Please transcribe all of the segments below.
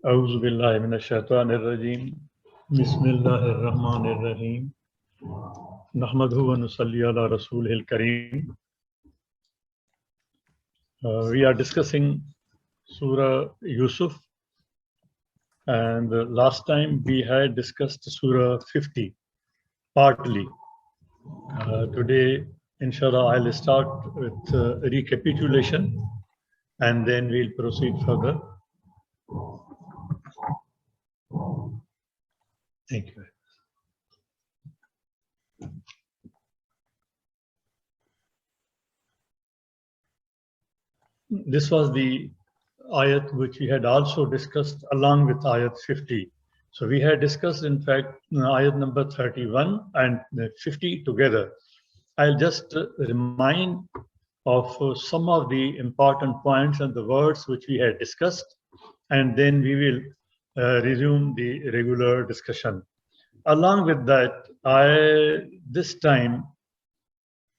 أعوذ بالله من الشيطان الرجيم بسم الله الرحمن الرحيم نحمده ونصلي على رسوله الكريم. We are discussing Surah Yusuf, and last time we had discussed Surah 50 partly. Today, inshallah, I'll start with recapitulation and then we'll proceed further. Thank you. This was the ayat which we had also discussed along with ayat 50. So we had discussed, in fact, ayat number 31 and 50 together. I'll just remind of some of the important points and the words which we had discussed, and then we will resume the regular discussion. Along with that, I this time,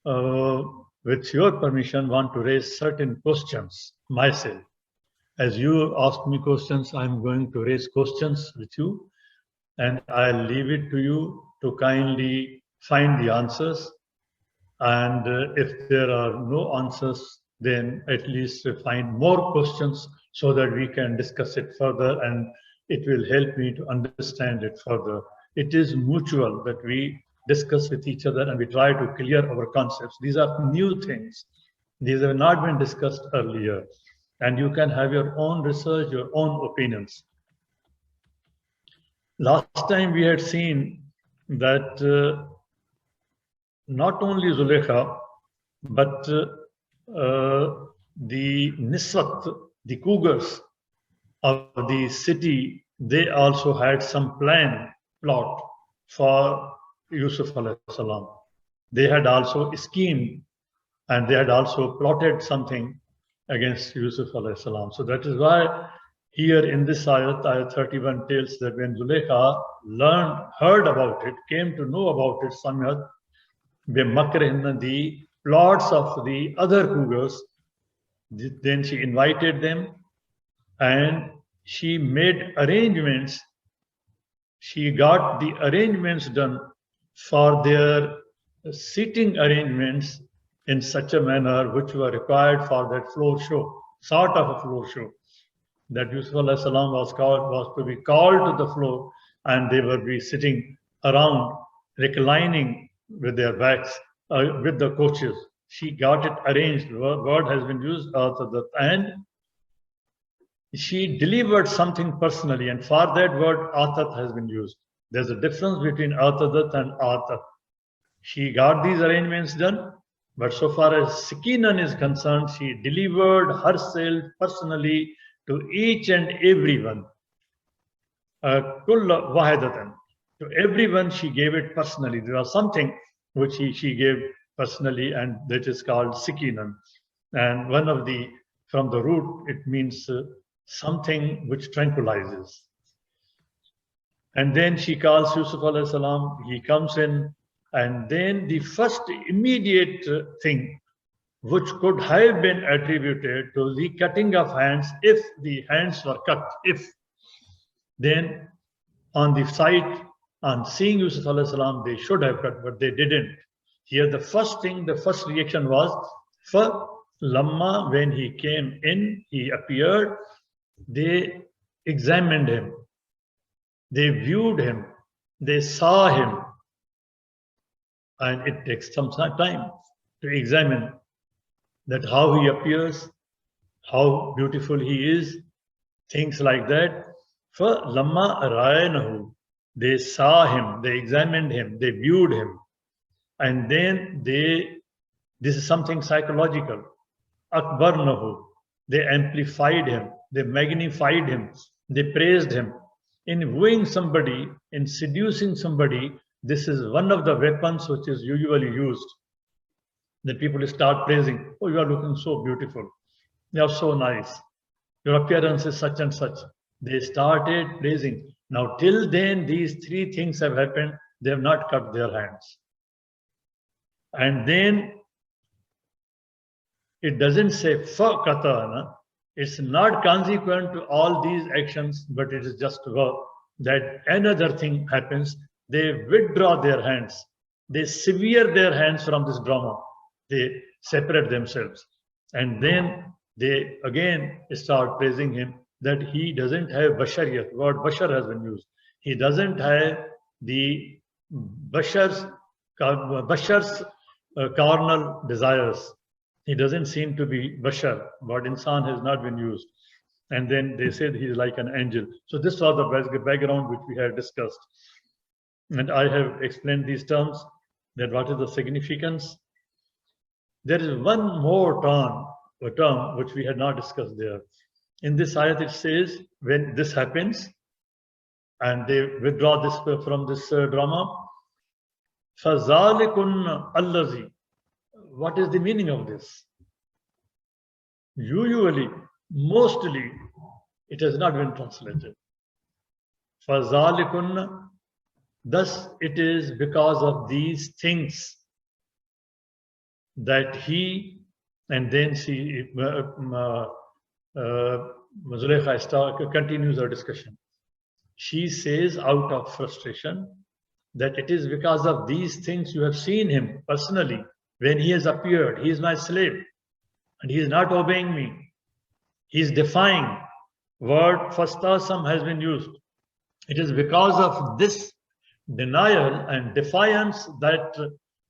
with your permission, want to raise certain questions myself. As you ask me questions, I'm going to raise questions with you, and I'll leave it to you to kindly find the answers. And if there are no answers, then at least find more questions so that we can discuss it further, and it will help me to understand it further. It is mutual that we discuss with each other and we try to clear our concepts. These are new things. These have not been discussed earlier. And you can have your own research, your own opinions. Last time we had seen that not only Zulekha, but the Niswat, the cougars of the city, they also had some plot for Yusuf alayhi salam. They had also schemed and they had also plotted something against Yusuf alayhi salam. So that is why here in this ayat 31 tells that when Zulekha heard about it, came to know about it, Samyat, the plots of the other cougars, then she invited them and she made arrangements. She got the arrangements done for their seating arrangements in such a manner which were required for that floor show, sort of a floor show. That Yusuf alayhi salam was to be called to the floor, and they would be sitting around, reclining with their backs, with the coaches. She got it arranged. Word has been used, and she delivered something personally, and for that word atat has been used. There's a difference between atadat and atat. She got these arrangements done, but so far as Sakinan is concerned, she delivered herself personally to each and everyone. Kulla wahidatan. To everyone she gave it personally. There was something which she gave personally, and that is called Sakinan. And one of from the root, it means something which tranquilizes. And then she calls Yusuf alayhi salam, he comes in, and then the first immediate thing which could have been attributed to the cutting of hands, if the hands were cut, then on the sight, on seeing Yusuf alayhi salam, they should have cut, but they didn't. Here the first reaction was, for Lamma, when he came in, he appeared, they examined him, they viewed him, they saw him, and it takes some time to examine that how he appears, how beautiful he is, things like that. For Lamma Rayanahu, they saw him, they examined him, they viewed him, and then this is something psychological. Akbarnahu, they amplified him, they magnified him, they praised him. In wooing somebody, in seducing somebody, this is one of the weapons which is usually used. That people start praising, oh, you are looking so beautiful, you are so nice, your appearance is such and such. They started praising. Now, till then, these three things have happened. They have not cut their hands. And then it doesn't say fa katana, It's not consequent to all these actions, but it is just that another thing happens. They withdraw their hands. They sever their hands from this drama. They separate themselves. And then they again start praising him that he doesn't have bashariyat. Word bashar has been used. He doesn't have the bashar's carnal desires. He doesn't seem to be bashar. Word insan has not been used. And then they said he's like an angel. So this was the background which we had discussed. And I have explained these terms, that what is the significance. There is one more term which we had not discussed there. In this ayat it says, when this happens, and they withdraw this from this drama, فَذَلِكُنَّ الَّذِي. What is the meaning of this? Usually, mostly, it has not been translated. فَذَلِكُنَّ. Thus, it is because of these things that he, and then she, Zulaykha continues her discussion. She says out of frustration that it is because of these things you have seen him personally when he has appeared. He is my slave and he is not obeying me. He is defying. Word fastasam has been used. It is because of this denial and defiance that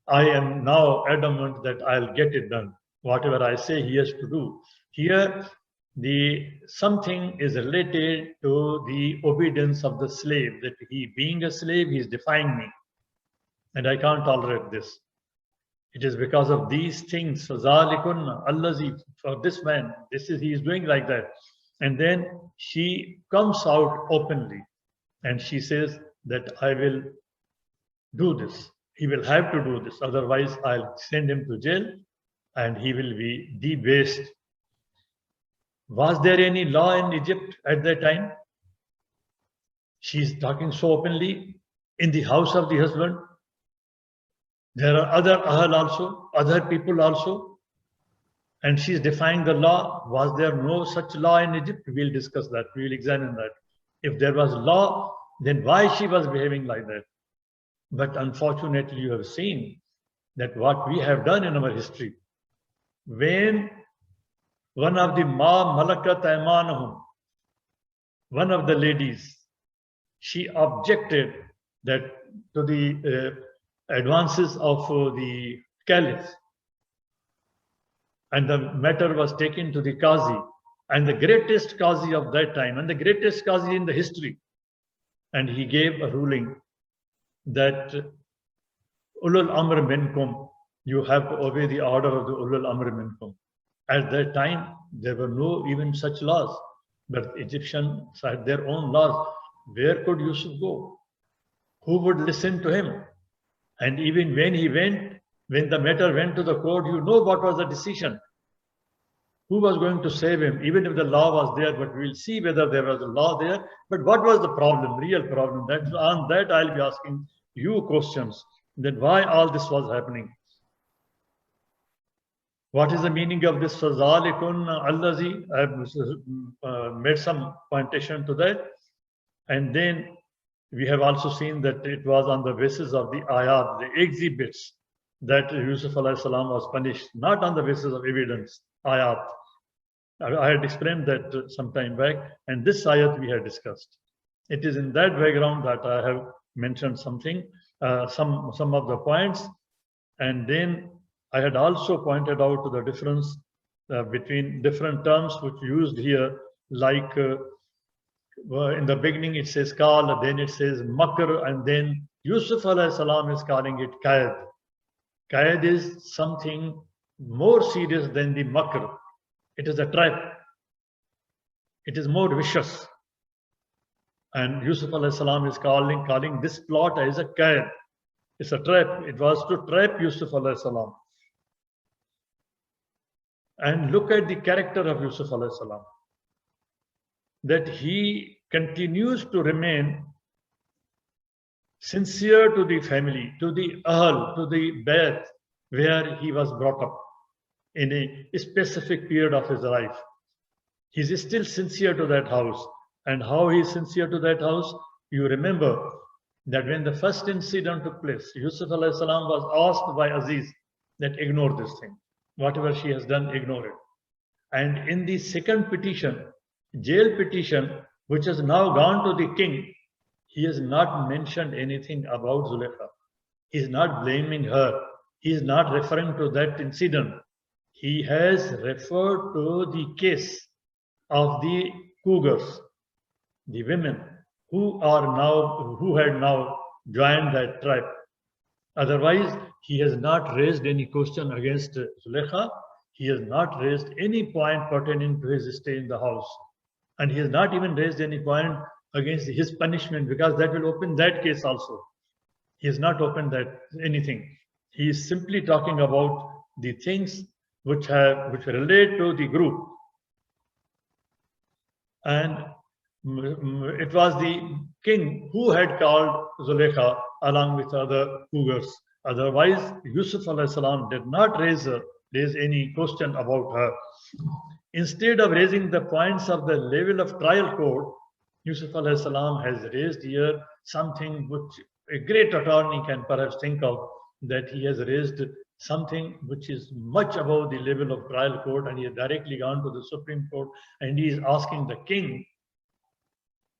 I am now adamant that I'll get it done. Whatever I say he has to do. Here, something is related to the obedience of the slave, that he being a slave, he is defying me. And I can't tolerate this. It is because of these things. فَذَلِكُنَّ الَّذِي. For this man, he is doing like that. And then she comes out openly and she says that I will do this. He will have to do this. Otherwise, I'll send him to jail and he will be debased. Was there any law in Egypt at that time? She's talking so openly in the house of the husband. There are other ahl also, other people also. And she's defying the law. Was there no such law in Egypt? We'll discuss that. We'll examine that. If there was law, then why she was behaving like that? But unfortunately, you have seen that what we have done in our history, when one of the malakat aymanahum, one of the ladies, she objected that to the advances of the caliph, and the matter was taken to the Qazi, and the greatest Qazi of that time, and the greatest Qazi in the history, and he gave a ruling that ulul amr minkum, you have to obey the order of the ulul amr minkum. At that time, there were no even such laws, but Egyptians had their own laws. Where could Yusuf go? Who would listen to him? And even when he went, when the matter went to the court, you know what was the decision. Who was going to save him? Even if the law was there, but we'll see whether there was a law there. But what was the problem, real problem? On that I'll be asking you questions. That why all this was happening? What is the meaning of this Fazalikun Allazi? I've made some pointation to that. And then we have also seen that it was on the basis of the ayat, the exhibits, that Yusuf alayhi salam was punished, not on the basis of evidence, ayat. I had explained that some time back, and this ayat we had discussed. It is in that background that I have mentioned something, some of the points, and then I had also pointed out the difference between different terms which used here, like in the beginning it says kal, then it says makr, and then Yusuf alayhi salam is calling it qaid. Qaid is something more serious than the makr. It is a trap. It is more vicious. And Yusuf alayhi salam is calling this plot as a qaid. It's a trap. It was to trap Yusuf alayhi salam. And look at the character of Yusuf alayhi salam. That he continues to remain sincere to the family, to the ahl, to the bayt, where he was brought up in a specific period of his life. He's still sincere to that house. And how he's sincere to that house? You remember that when the first incident took place, Yusuf alayhi salam was asked by Aziz that ignore this thing. Whatever she has done, ignore it. And in the second petition, jail petition, which has now gone to the king, he has not mentioned anything about Zulekha. He is not blaming her. He is not referring to that incident. He has referred to the case of the cougars, the women who had now joined that tribe. Otherwise, he has not raised any question against Zulekha. He has not raised any point pertaining to his stay in the house. And he has not even raised any point against his punishment, because that will open that case also. He has not opened that anything. He is simply talking about the things which relate to the group. And it was the king who had called Zulekha along with other cougars. Otherwise, Yusuf alayhi salam did not raise any question about her. Instead of raising the points of the level of trial court, Yusuf alayhi salam has raised here something which a great attorney can perhaps think of, that he has raised something which is much above the level of trial court, and he has directly gone to the Supreme Court, and he is asking the king,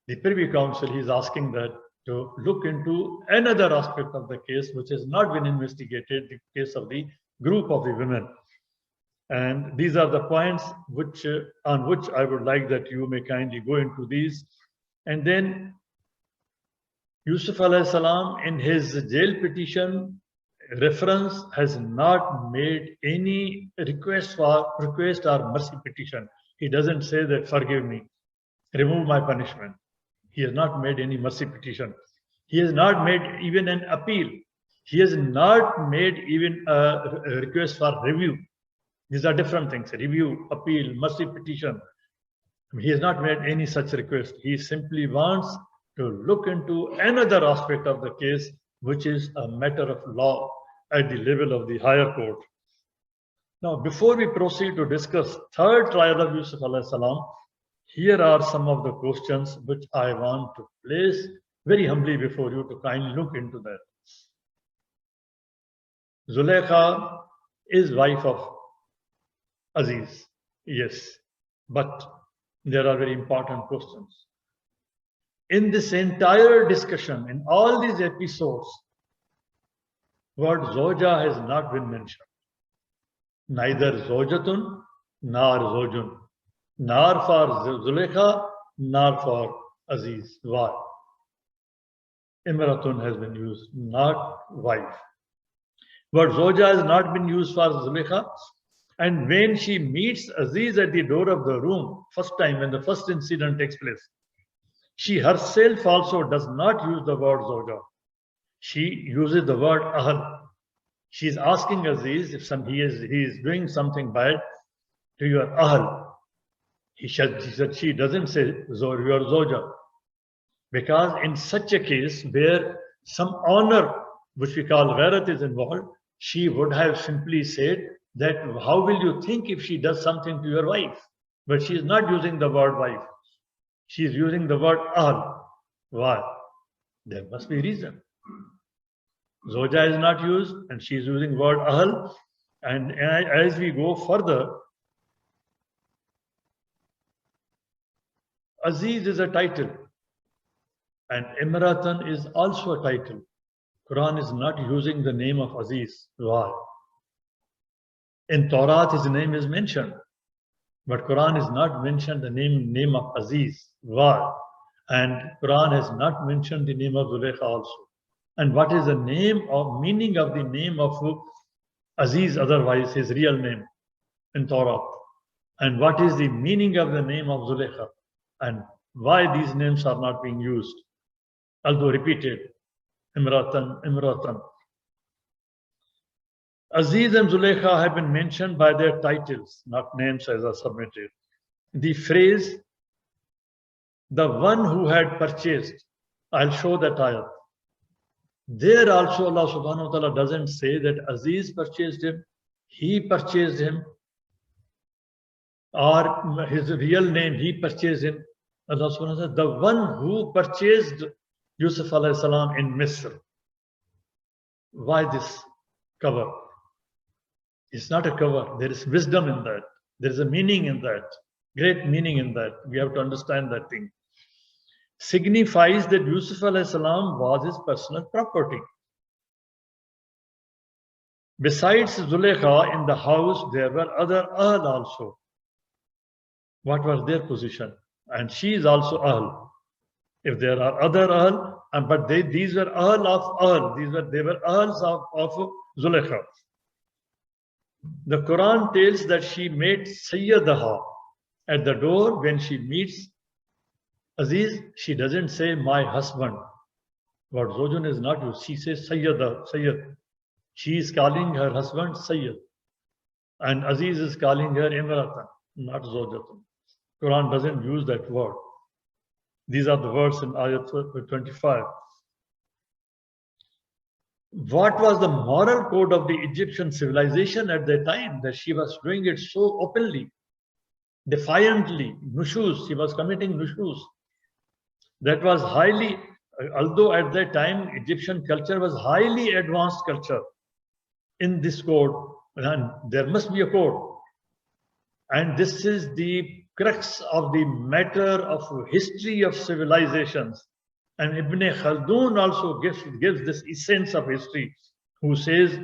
the Privy Council, he is asking that to look into another aspect of the case which has not been investigated, the case of the group of the women. And these are the points on which I would like that you may kindly go into these. And then Yusuf alayhi salam, in his jail petition reference, has not made any request or mercy petition. He doesn't say that forgive me, remove my punishment. He has not made any mercy petition. He has not made even an appeal. He has not made even a request for review. These are different things: review, appeal, mercy petition. He has not made any such request. He simply wants to look into another aspect of the case, which is a matter of law at the level of the higher court. Now, before we proceed to discuss third trial of Yusuf alayhi salam, here are some of the questions which I want to place very humbly before you to kindly look into that. Zulekha is wife of Aziz, yes, but there are very important questions. In this entire discussion, in all these episodes, word Zoja has not been mentioned. Neither Zojatun nor Zojun, nor for Zulekha, nor for Aziz. Why? Imratun has been used, not wife. But Zoja has not been used for Zulekha. And when she meets Aziz at the door of the room, first time when the first incident takes place, she herself also does not use the word Zoja. She uses the word Ahl. She is asking Aziz if he is doing something bad to your Ahl. She doesn't say your Zoja. Because in such a case where some honor, which we call Ghairat, is involved, she would have simply said that how will you think if she does something to your wife? But she is not using the word wife. She is using the word Ahl. Why? There must be reason. Zoja is not used and she is using word Ahl. And as we go further, Aziz is a title and Imratan is also a title. Quran is not using the name of Aziz. Why? In Torah, his name is mentioned, but Quran is not mentioned the name of Aziz. Why? And Quran has not mentioned the name of Zulekha also. And what is the name or meaning of the name of Aziz, otherwise his real name in Torah? And what is the meaning of the name of Zulekha? And why these names are not being used, although repeated? Imratan, Imratan. Aziz and Zulekha have been mentioned by their titles, not names as are submitted. The phrase, the one who had purchased, I'll show that ayat. There also Allah subhanahu wa ta'ala doesn't say that Aziz purchased him, he purchased him. or his real name he purchased in Allah subhanahu wa ta'ala, the one who purchased Yusuf alayhi salam in Misr. Why this cover? It's not a cover. There is wisdom in that. There is a meaning in that. Great meaning in that. We have to understand that thing. Signifies that Yusuf alayhi salam was his personal property. Besides Zulaykha, in the house there were other Ahl also. What was their position? And she is also Ahl. If there are other Ahl, but these were Ahl of Ahl. They were Ahls of Zulaykha. The Quran tells that she made Sayyadaha at the door when she meets Aziz. She doesn't say my husband. What Zojun is not used. She says Sayyad. She is calling her husband Sayyid. And Aziz is calling her Imratan, not Zojatun. Quran doesn't use that word. These are the words in Ayat 25. What was the moral code of the Egyptian civilization at that time that she was doing it so openly, defiantly, nushuz, she was committing nushuz. That was highly, although at that time Egyptian culture was highly advanced culture in this code, and there must be a code. And this is the crux of the matter of history of civilizations. And Ibn Khaldun also gives this essence of history, who says,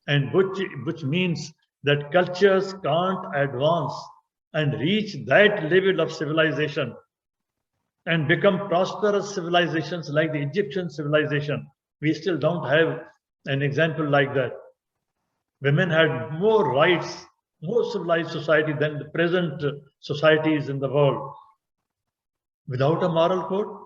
and which means that cultures can't advance and reach that level of civilization and become prosperous civilizations like the Egyptian civilization. We still don't have an example like that. Women had more rights, more civilized society than the present societies in the world. Without a moral code,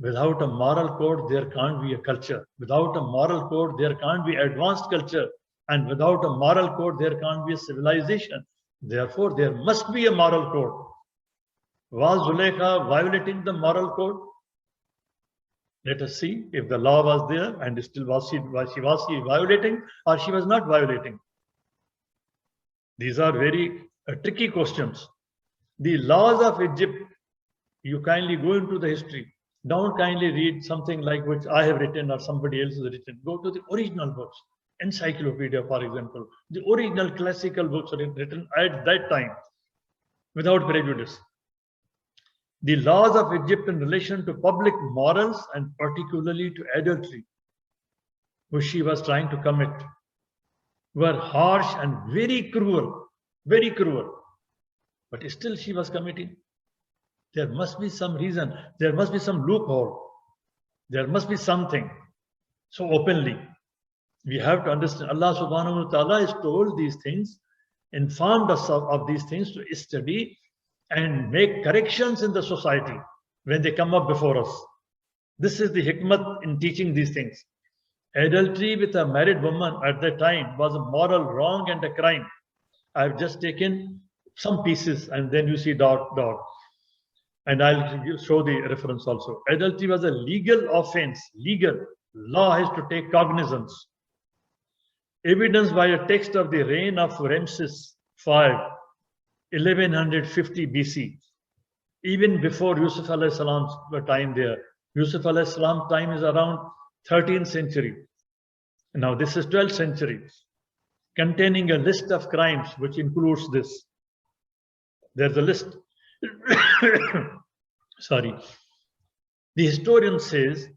there can't be a culture. Without a moral code, there can't be advanced culture. And without a moral code, there can't be a civilization. Therefore, there must be a moral code. Was Zulaykha violating the moral code? Let us see if the law was there and still was she violating or she was not violating. These are very tricky questions. The laws of Egypt, you kindly go into the history. Don't kindly read something like which I have written or somebody else has written. Go to the original books. Encyclopedia, for example. The original classical books are written at that time without prejudice. The laws of Egypt in relation to public morals and particularly to adultery, which she was trying to commit, were harsh and very cruel, very cruel. But still she was committing. There must be some reason. There must be some loophole. There must be something. So openly, we have to understand Allah subhanahu wa ta'ala has told these things, informed us of these things to study and make corrections in the society when they come up before us. This is the hikmat in teaching these things. Adultery with a married woman at that time was a moral wrong and a crime. I've just taken some pieces and then you see dot. And I'll show the reference also. Adultery was a legal offense. Legal. Law has to take cognizance. Evidenced by a text of the reign of Ramses V, 1150 BC. Even before Yusuf alayhi salam's time there. Yusuf alayhi salam's time is around 13th century. Now this is 12th century. Containing a list of crimes which includes this. There's a list. Sorry. The historian says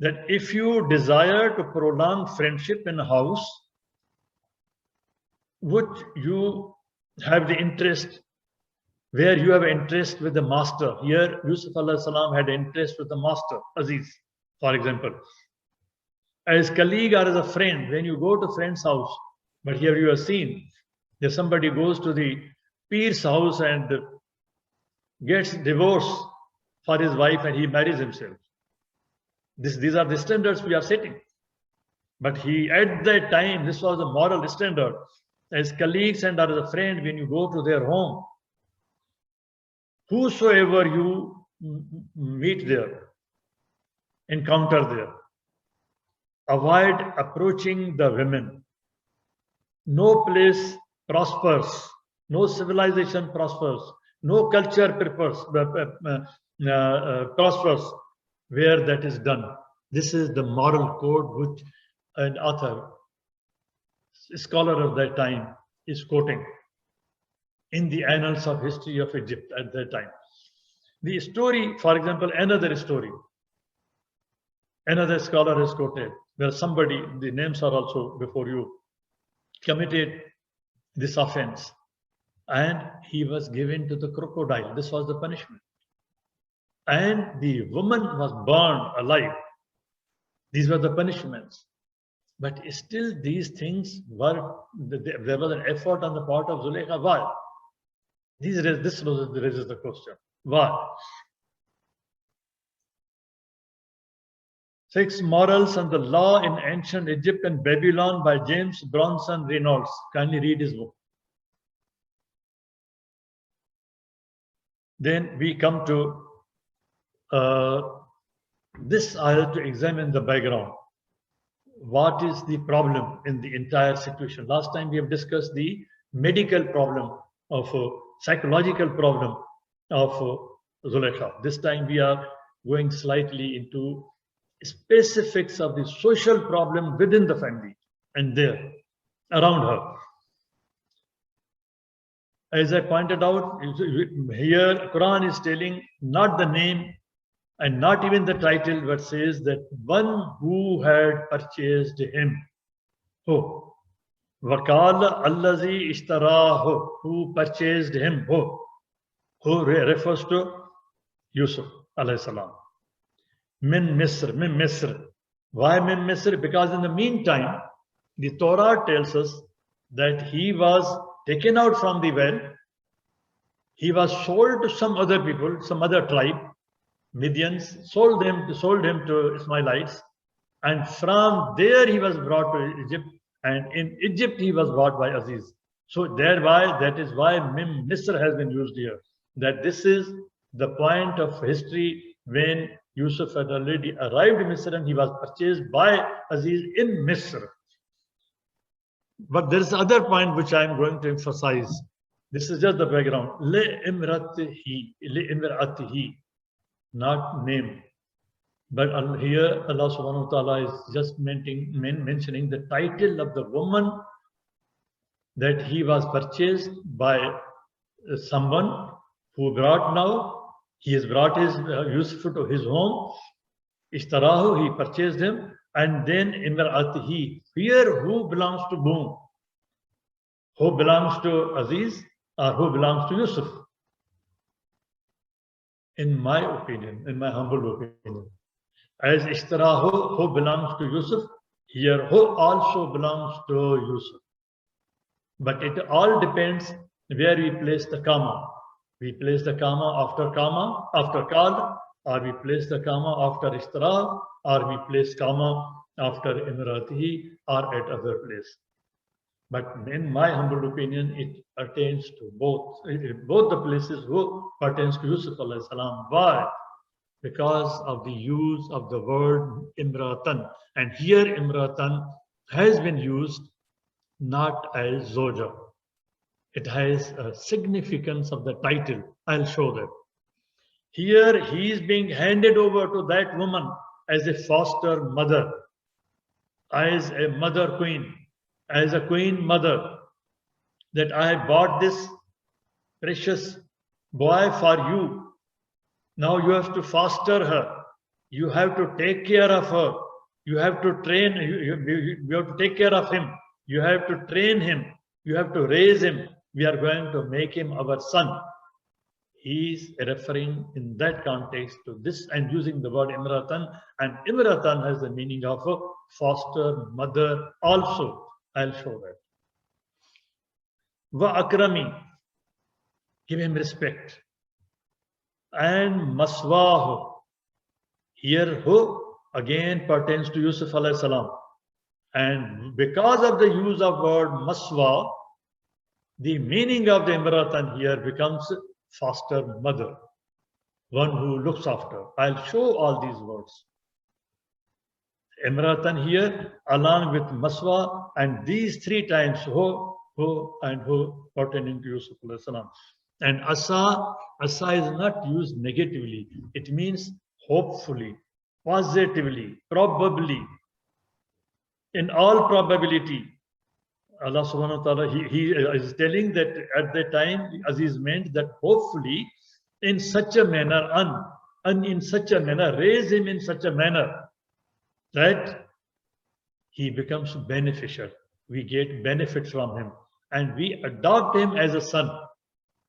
that if you desire to prolong friendship in a house, which you have the interest, where you have interest with the master. Here, Yusuf alayhi salam had interest with the master, Aziz, for example. As colleague or as a friend, when you go to friend's house, but here you have seen that somebody goes to the peer's house and gets divorced for his wife and he marries himself. These are the standards we are setting. But at that time, this was a moral standard. As colleagues and as a friend, when you go to their home, whosoever you meet there, encounter there, avoid approaching the women. No place prospers, no civilization prospers, no culture prospers where that is done. This is the moral code which an author, scholar of that time, is quoting in the annals of history of Egypt at that time. The story, for example, another story, another scholar has quoted, where somebody, the names are also before you, committed this offense and he was given to the crocodile. This was the punishment. And the woman was burned alive. These were the punishments. But still these things were, there was an effort on the part of Zulekha. Why? This raises the question. Why? 6 Morals and the Law in Ancient Egypt and Babylon by James Bronson Reynolds. Kindly read his book. Then we come to this. I have to examine the background. What is the problem in the entire situation? Last time we have discussed the medical problem of psychological problem of Zulekha. This time we are going slightly into specifics of the social problem within the family and there around her. As I pointed out, here Quran is telling not the name and not even the title, but says that one who had purchased him. Who? Wakala allazi ishtarahu, who purchased him. Who refers to Yusuf alayhi salam. Min Misr. Why Min Misr? Because in the meantime, the Torah tells us that he was taken out from the well. He was sold to some other people, some other tribe. Midians sold him to Ismailites, and from there he was brought to Egypt, and in Egypt he was bought by Aziz. So thereby, that is why Mim Misr has been used here. That this is the point of history when Yusuf had already arrived in Misr and he was purchased by Aziz in Misr. But there is other point which I am going to emphasize. This is just the background. Le imratihi, not name. But here Allah subhanahu wa ta'ala is just mentioning the title of the woman that he was purchased by someone who brought now. He has brought his Yusuf to his home. Ishtarahu, he purchased him. And then imra'atihi, here who belongs to whom? Who belongs to Aziz or who belongs to Yusuf? In my opinion, in my humble opinion, as Ishtarahu, who belongs to Yusuf, here who also belongs to Yusuf. But it all depends where we place the comma. We place the comma, after Qal, or we place the comma after Ishtara, or we place comma after Imratihi, or at other place. But in my humble opinion, it pertains to both the places who pertains to Yusuf alayhi salam. Why? Because of the use of the word Imratan. And here Imratan has been used not as Zoja. It has a significance of the title. I'll show that. Here he is being handed over to that woman as a foster mother, as a mother queen, as a queen mother, that I have bought this precious boy for you. Now you have to foster her. You have to take care of her. You have to train, you have to take care of him. You have to train him. You have to raise him. We are going to make him our son. He is referring in that context to this and using the word Imratan. And Imratan has the meaning of a foster mother also. I'll show that. Wa akrami, give him respect. And maswahu, here who again pertains to Yusuf alayhi salam. And because of the use of word maswa, the meaning of the Imratan here becomes foster mother, one who looks after. I'll show all these words. Imratan here along with maswa, and these 3 times ho who pertaining to Yusuf alayhi salam. And asa is not used negatively. It means hopefully, positively, probably, in all probability. Allah subhanahu wa ta'ala, he is telling that at that time, Aziz meant that hopefully in such a manner, in such a manner, raise him in such a manner that he becomes beneficial. We get benefit from him and we adopt him as a son.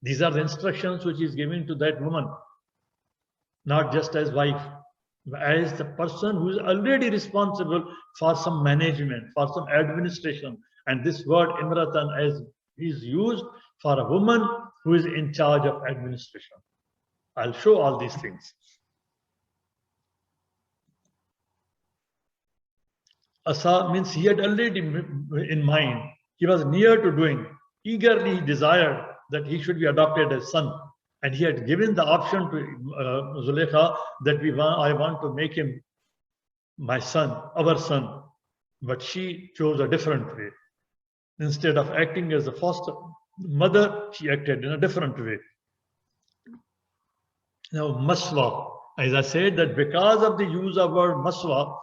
These are the instructions which is given to that woman, not just as wife, as the person who is already responsible for some management, for some administration. And this word imratan as is used for a woman who is in charge of administration. I'll show all these things. Asa means he had already in mind. He was near to doing. Eagerly he desired that he should be adopted as son. And he had given the option to Zulaikha that I want to make him my son, our son. But she chose a different way. Instead of acting as a foster mother, she acted in a different way. Now, maswa, as I said, that because of the use of word maswa,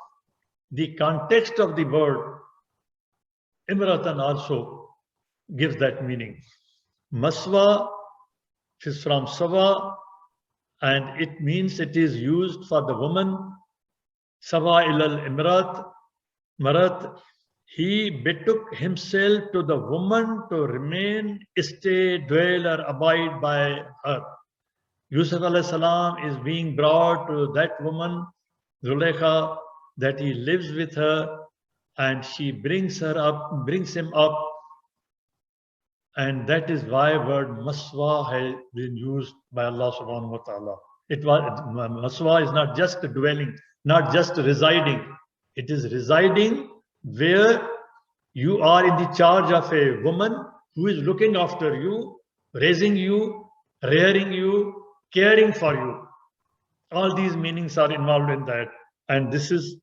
the context of the word imratan also gives that meaning. Maswa is from sawa, and it means it is used for the woman. Sawa ilal imrat, marat. He betook himself to the woman to remain, stay, dwell, or abide by her. Yusuf alayhi salam is being brought to that woman, Zulaikha, that he lives with her, and she brings him up. And that is why word maswa has been used by Allah subhanahu wa ta'ala. Maswa is not just dwelling, not just residing. It is residing where you are in the charge of a woman who is looking after you, raising you, rearing you, caring for you. All these meanings are involved in that. And this is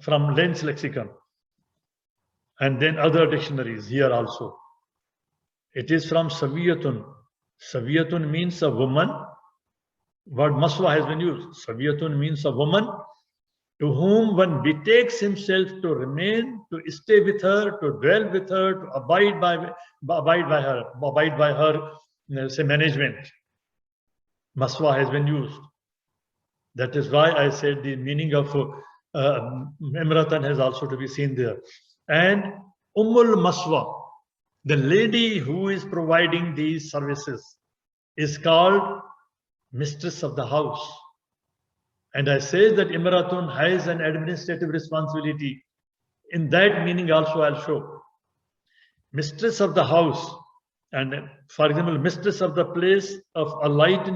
from Len's lexicon. And then other dictionaries here also. It is from Saviyatun. Saviyatun means a woman. Word maswa has been used. Saviyatun means a woman to whom one betakes himself to remain, to stay with her, to dwell with her, to abide by her, say, management. Maswa has been used. That is why I said the meaning of imratan has also to be seen there. And Ummul Maswa, the lady who is providing these services, is called mistress of the house. And I say that Imratun has an administrative responsibility. In that meaning also I'll show. Mistress of the house, and for example, mistress of the place of a light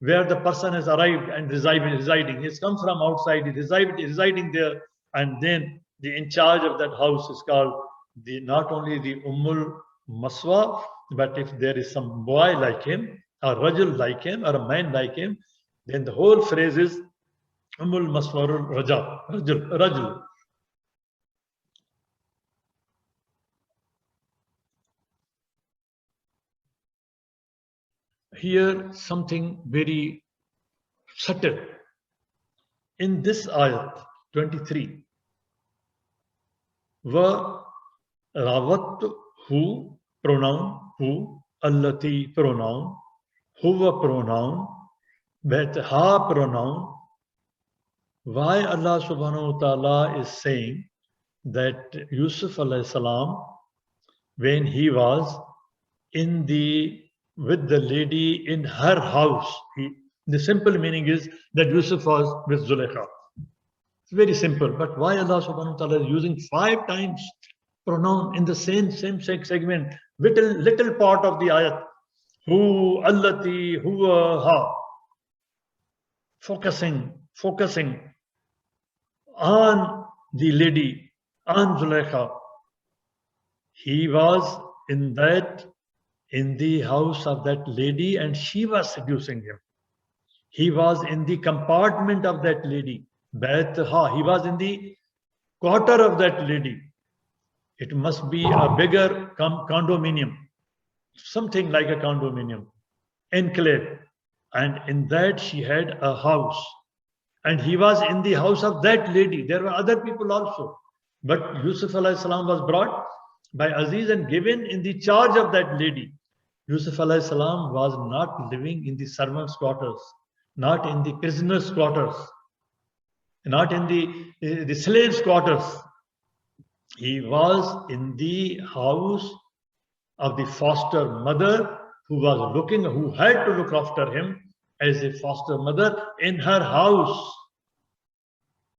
where the person has arrived and residing. He's come from outside, he's residing there, and then the in charge of that house is called not only the Ummul Maswa, but if there is some boy like him, a rajul like him, or a man like him, then the whole phrase is Ummul Maswarul Rajul. Here, something very subtle. In this ayat 23, wa rawat who pronoun, who, allati pronoun, huwa pronoun, bet ha pronoun. Why Allah subhanahu wa ta'ala is saying that Yusuf alayhi salam, when he was with the lady in her house, the simple meaning is that Yusuf was with Zulaikha. It's very simple, but why Allah subhanahu wa ta'ala is using 5 times pronoun in the same segment, little part of the ayat, who, allati, huwa, ha, focusing on the lady, on Zulaikha. He was in the house of that lady and she was seducing him. He was in the compartment of that lady, Baitha. He was in the quarter of that lady. It must be a bigger condominium, something like a condominium, enclave. And in that she had a house. And he was in the house of that lady. There were other people also. But Yusuf alayhi salam was brought by Aziz and given in the charge of that lady. Yusuf alayhi salam was not living in the servants' quarters, not in the prisoners' quarters, not in the slaves' quarters. He was in the house of the foster mother who had to look after him as a foster mother in her house.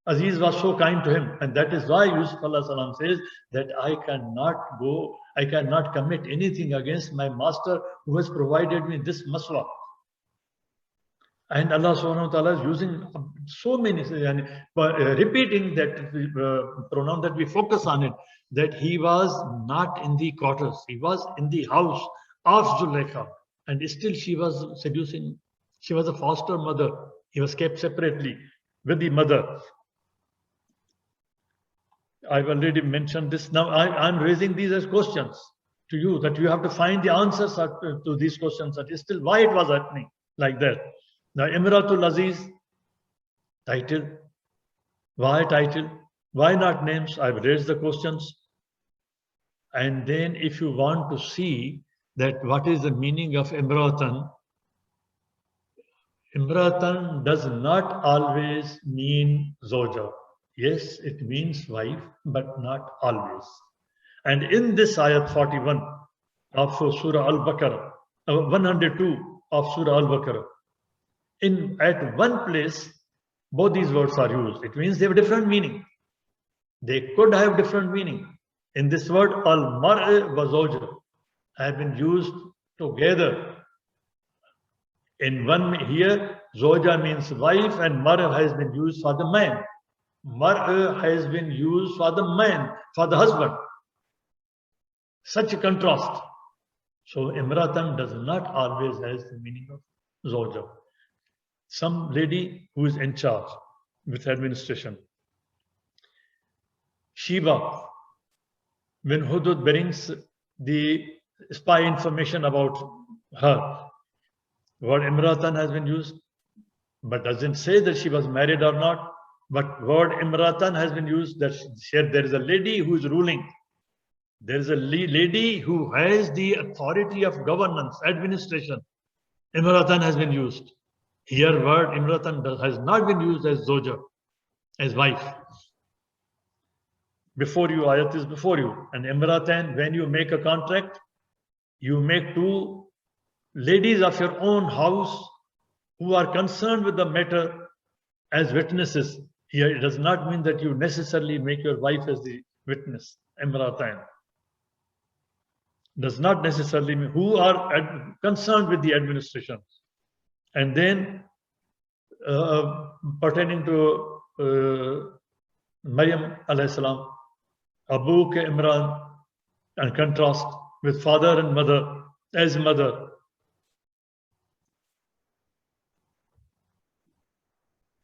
Aziz was so kind to him, and that is why Yusuf alayhi salam says that I cannot commit anything against my master who has provided me this maswa. And Allah subhanahu wa ta'ala is using so many, repeating that pronoun that we focus on it, that he was not in the quarters, he was in the house of Zulaikha, and still she was seducing, she was a foster mother, he was kept separately with the mother. I've already mentioned this. Now I'm raising these as questions to you, that you have to find the answers to these questions, that is still why it was happening like that. Now, Imratul Aziz, title. Why title? Why not names? I've raised the questions. And then if you want to see that what is the meaning of Imratan, Imratan does not always mean Zoja. Yes, it means wife, but not always. And in this ayat 41 of Surah Al-Baqarah, 102 of Surah Al-Baqarah, at one place, both these words are used. It means they have different meaning. They could have different meaning. In this word, al-mar'i wa zawja have been used together. In one here, zawja means wife, and mar has been used for the man. Mar has been used for the man, for the husband. Such a contrast. So Imratan does not always has the meaning of zawja. Some lady who is in charge with administration. Sheba, when Hudud brings the spy information about her, word Imratan has been used, but doesn't say that she was married or not. But word Imratan has been used that there is a lady who is ruling. There is a lady who has the authority of governance, administration. Imratan has been used. Here word Imratan has not been used as Zoja, as wife. Before you, ayat is before you. And Imratan, when you make a contract, you make two ladies of your own house who are concerned with the matter as witnesses. Here it does not mean that you necessarily make your wife as the witness. Imratan does not necessarily mean who are concerned with the administration. And then pertaining to Maryam alayhi salam, Abu ke Imran, and contrast with father and mother as mother.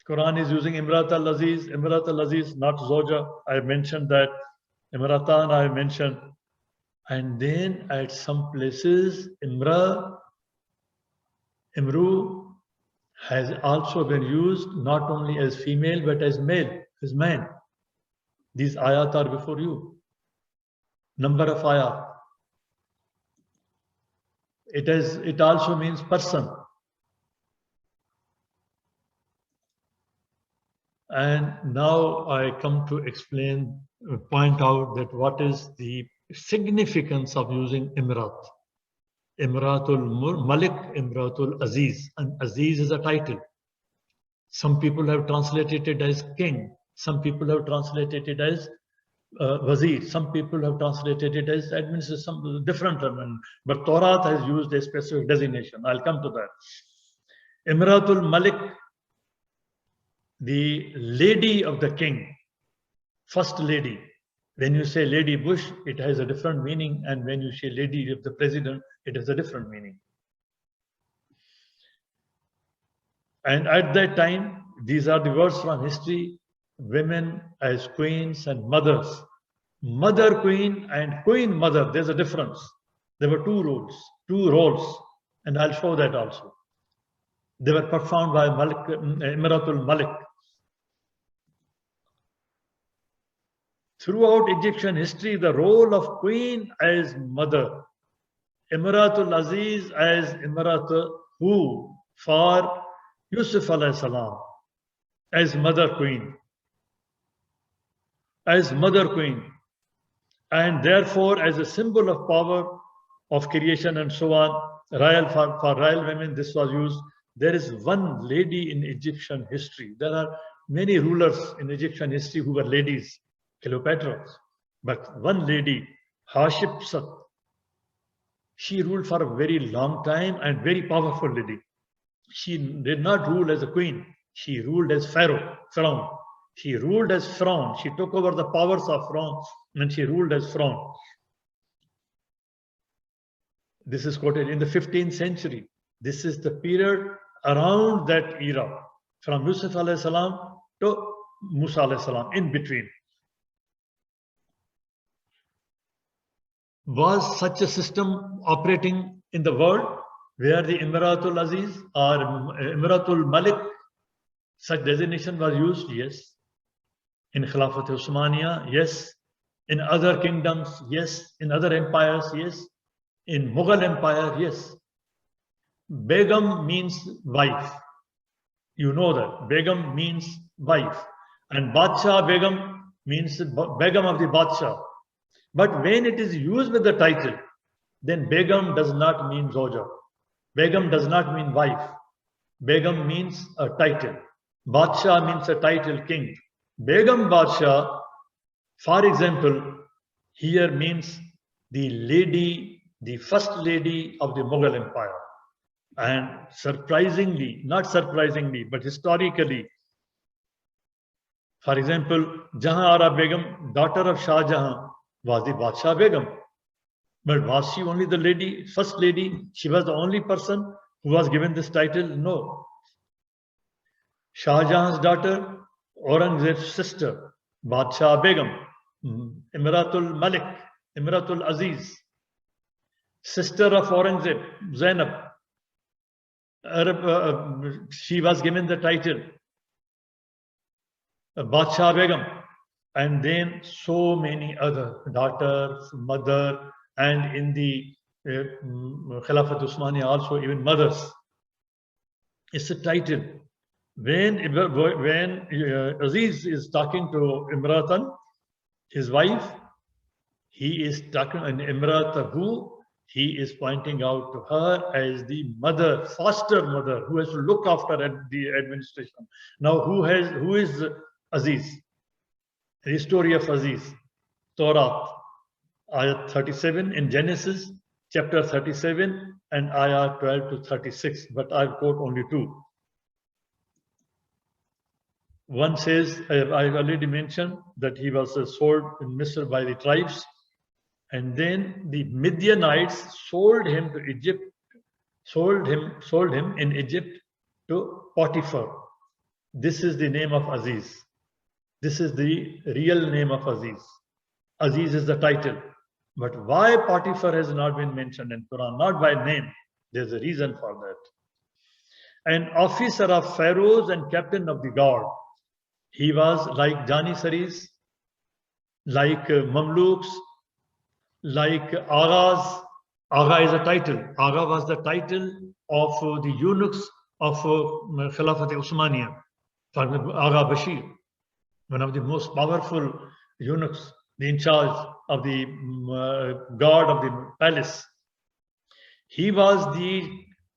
Quran is using Imrat al-Aziz, not Zoja. I mentioned that. Imratan I mentioned. And then at some places, Imru has also been used not only as female but as male, as man. These ayat are before you. Number of ayat. It also means person. And now I come to explain, point out that what is the significance of using Imrat. Imratul Malik, Imratul Aziz. And Aziz is a title. Some people have translated it as king. Some people have translated it as wazir. Some people have translated it as administrator, some different term. But Torah has used a specific designation. I'll come to that. Imratul Malik, the lady of the king, first lady. When you say Lady Bush, it has a different meaning. And when you say lady of the president, it has a different meaning. And at that time, these are the words from history, women as queens and mothers Mother queen and queen mother, there's a difference. There were two roles, and I'll show that also. They were performed by Imratul Malik. Throughout Egyptian history, the role of queen as mother, Imratul Aziz as Imratul for Yusuf alayhi salam, as mother queen, and therefore as a symbol of power of creation and so on. For royal women, this was used. There is one lady in Egyptian history. There are many rulers in Egyptian history who were ladies, Cleopatra, but one lady, Hatshepsut, she ruled for a very long time and very powerful lady. She did not rule as a queen. She ruled as Pharaoh. She ruled as Pharaoh. She took over the powers of Pharaoh and she ruled as Pharaoh. This is quoted in the 15th century. This is the period around that era, from Yusuf alayhi salam to Musa alayhi salam, in between. Was such a system operating in the world where the Imratul Aziz or Imratul Malik, such designation was used? Yes. In Khilafat Usmaniya, yes. In other kingdoms, yes. In other empires, yes. In Mughal Empire, yes. Begum means wife. You know that. Begum means wife. And Badshah Begum means Begum of the Badshah. But when it is used with the title, then Begum does not mean Zoja. Begum does not mean wife. Begum means a title. Badshah means a title, king. Begum Badshah, for example, here means the lady, the first lady of the Mughal Empire. And surprisingly, not surprisingly, but historically, for example, Jahan Ara Begum, daughter of Shah Jahan, was the Badshah Begum. But was she only the lady, first lady? She was the only person who was given this title? No. Shah Jahan's daughter, Aurangzeb's sister, Badshah Begum, Imratul Malik, Imratul Aziz, sister of Aurangzeb, Zainab. She was given the title Badshah Begum, and then so many other daughters, mother, and in the Khilafat Usmaniya also even mothers. It's a title. When Aziz is talking to Imratan, his wife, he is talking an Imratahu. He is pointing out to her as the mother, foster mother, who has to look after the administration. Now, who is Aziz? The story of Aziz, Torah, ayat 37 in Genesis, chapter 37, and ayat 12 to 36. But I'll quote only two. One says, I've already mentioned that he was sold in Misr by the tribes. And then the Midianites sold him to Egypt, sold him in Egypt to Potiphar. This is the name of Aziz. This is the real name of Aziz. Aziz is the title. But why Potiphar has not been mentioned in Quran, not by name? There's a reason for that. An officer of pharaohs and captain of the guard. He was like Janissaries, like Mamluks, like Aghas. Agha is a title. Agha was the title of the eunuchs of Khilafat Usmaniya. Agha Bashir, one of the most powerful eunuchs, in charge of the guard of the palace. He was the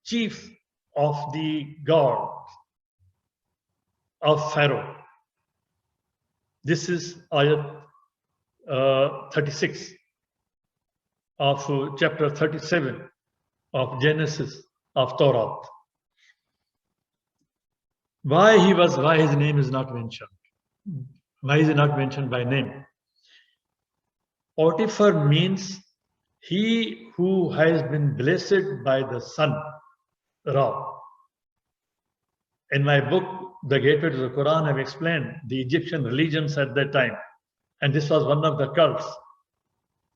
chief of the guard of Pharaoh. This is ayat 36 of chapter 37 of Genesis of Torah. Why his name is not mentioned? Why is he not mentioned by name? Potiphar means he who has been blessed by the sun, Ra. In my book, The Gateway to the Quran, I've explained the Egyptian religions at that time. And this was one of the cults.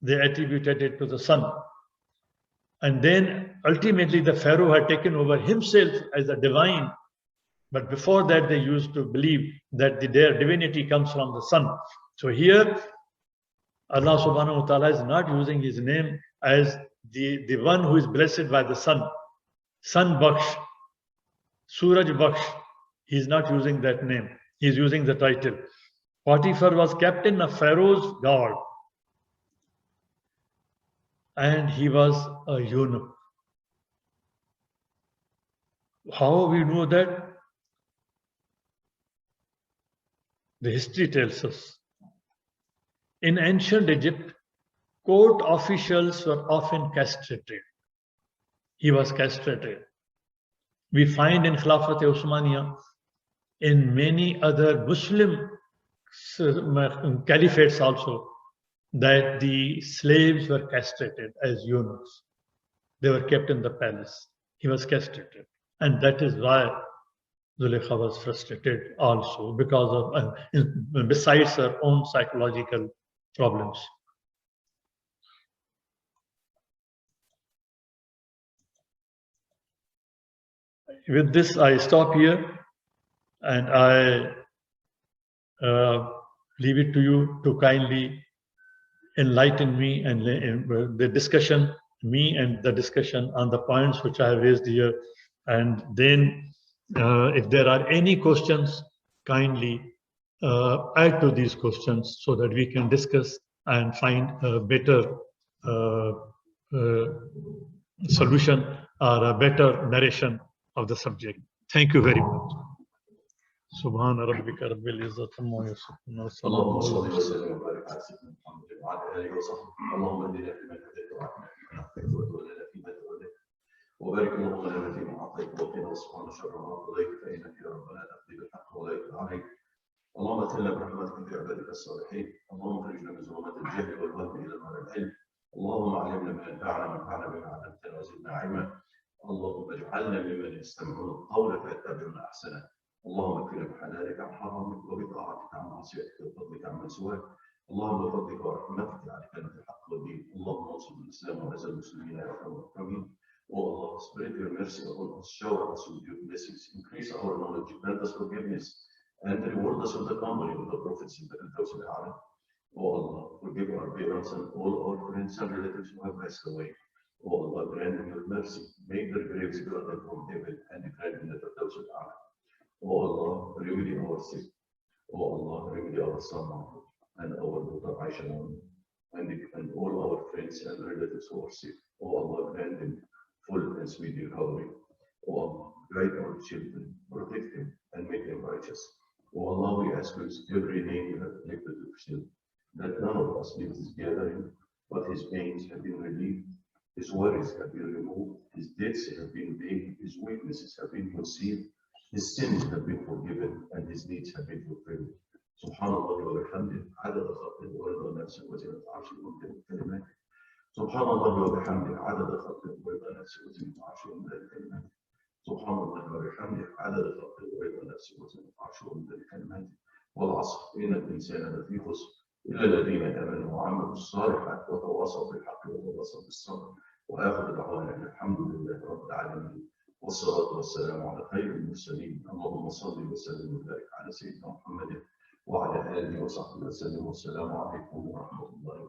They attributed it to the sun. And then ultimately the Pharaoh had taken over himself as a divine. But before that, they used to believe that their divinity comes from the sun. So here, Allah subhanahu wa ta'ala is not using his name as the one who is blessed by the sun. Sun Baksh, Suraj Baksh. He's not using that name. He's using the title. Potiphar was captain of Pharaoh's guard. And he was a eunuch. How we know that? The history tells us. In ancient Egypt, court officials were often castrated. He was castrated. We find in Khilafat-e-Usmaniyah, in many other Muslim caliphates also, that the slaves were castrated as eunuchs. They were kept in the palace. He was castrated. And that is why Zulaykha was frustrated also, because of, besides her own psychological problems. With this, I stop here and I leave it to you to kindly enlighten me and the discussion, me and the discussion on the points which I have raised here. And then if there are any questions, kindly add to these questions so that we can discuss and find a better solution or a better narration of the subject. Thank you very much. سبحان ربك رب العزة عما يصفون اللهم صل وسلم وبارك على سيدنا محمد وعلى اله وصحبه. اللهم اهدنا فيمن هديت وعافنا فيمن عافيت وتولنا فيمن توليت وبارك اللهم لنا فيما اعطيت وقنا واصرف شر ما قضيت فانك يا ربنا تقضي بالحق ولا يقضى عليك. اللهم اتنا برحمتك في عبادك الصالحين. اللهم اخرجنا من ظلمات الجهل والوهم الى نور العلم. اللهم علمنا ما ينفعنا وانفعنا بما علمتنا وزدنا علما. اللهم اجعلنا ممن يستمعون القول فيتبعون احسنه. اللهم اكفنا بحلالك عن حرامك وبطاعتك عن معصيتك وبفضلك عن من سواك. اللهم بفضلك ورحمتك على كلمه الحق والدين. اللهم انصر الاسلام وعز المسلمين يا ارحم الراحمين. Oh Allah, spread your mercy upon us, shower us with your blessings, increase our knowledge, grant us forgiveness, and reward us with the company of the prophets in the Firdaus al-A'la. Oh Allah, forgive our parents and all our friends and relatives who have passed away. Oh Allah, grant them your mercy, make their graves guarded from evil, and grant them the Firdaus al-A'la. Oh Allah, remedy our sick. Oh Allah, remedy our son and our daughter Aisha and all our friends and relatives who are sick. Oh Allah, grant them full and speedy recovery. Oh Allah, guide our children, protect them, and make them righteous. Oh Allah, we ask you every name you have connected to yourself, that none of us leave this gathering, but his pains have been relieved, his worries have been removed, his debts have been paid, his weaknesses have been concealed, his sins have been forgiven, and his needs have been fulfilled. Subhanallah wa bihamdih, adad khalqih wa rida nafsih wa zinat arshih wa midad kalimatih. Subhanallah wa bihamdih, adad khalqih wa rida nafsih wa zinat arshih wa midad kalimatih. Subhanallah wa bihamdih, adad khalqih wa rida nafsih wa zinat arshih wa midad kalimatih. والعصر إن الإنسان لفي خسر إلا الذين آمنوا وعملوا الصالحات وتواصوا بالحق وتواصوا بالصبر. وآخر دعوانا الحمد لله رب العالمين والصلاة والسلام على خير المرسلين. اللهم صل وسلم وبارك على سيدنا محمد وعلى آله وصحبه وسلم. والسلام عليكم ورحمة الله وبركاته.